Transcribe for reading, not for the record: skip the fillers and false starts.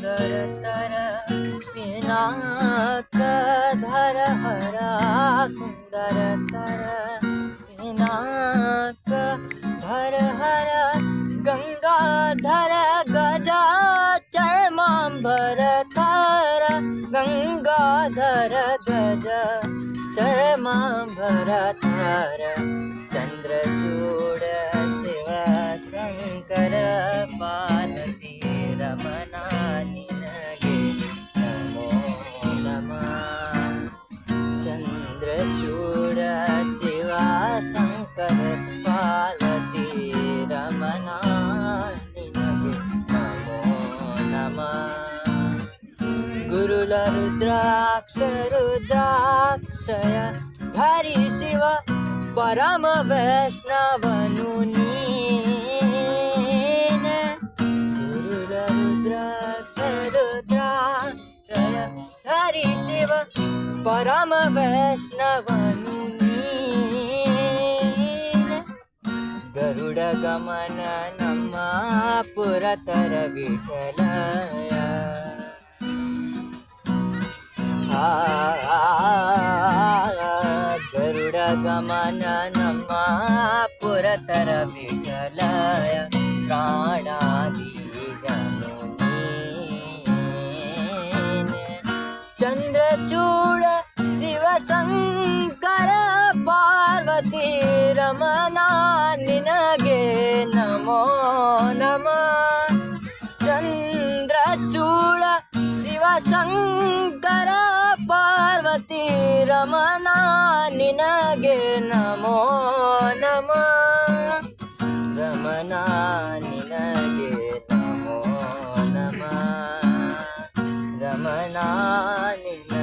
सुन्दरतर पिनाकधर हरा सुन्दरतर पिनाकधर हर गङ्गाधर गजा चर्माम्बरधर गङ्गाधर गजा चर्माम्बरधर चन्द्रचूड शिव शङ्कर पार्वती रमणा निनगे नमो नमः चन्द्रचूड शिव शङ्कर पार्वती रमणा निनगे नमो नमः गुरुल रुद्राक्षय धरि शिव परम वैष्णवनु नीने गुरुल रुद्राक्षय धरि शिव परम वैष्णवनु नीने गरुड गमन ನಮ್ಮ ಪುರತರ ವಿಠಲಯ ಗರುಡ ಗಮನ ನಮ್ಮ ಪುರತರ ವಿಠಲಯ ಪ್ರಾಣಾದಿಗನು ನೀನೆ ಚಂದ್ರಚೂಡ ಶಿವಶಂಕರ ಪಾರ್ವತಿ ರಮಣ ನಿನಗೆ ನಮೋ ನಮಃ ಚಂದ್ರಚೂಡ ಶಿವಶಂಕರ ಪಾರ್ವತಿ ರಮಣ ನಿನಗೆ ನಮೋ ನಮಃ ರಮಣ ನಿನಗೆ ನಮೋ ನಮಃ ರಮಣ ನಿನಗೆ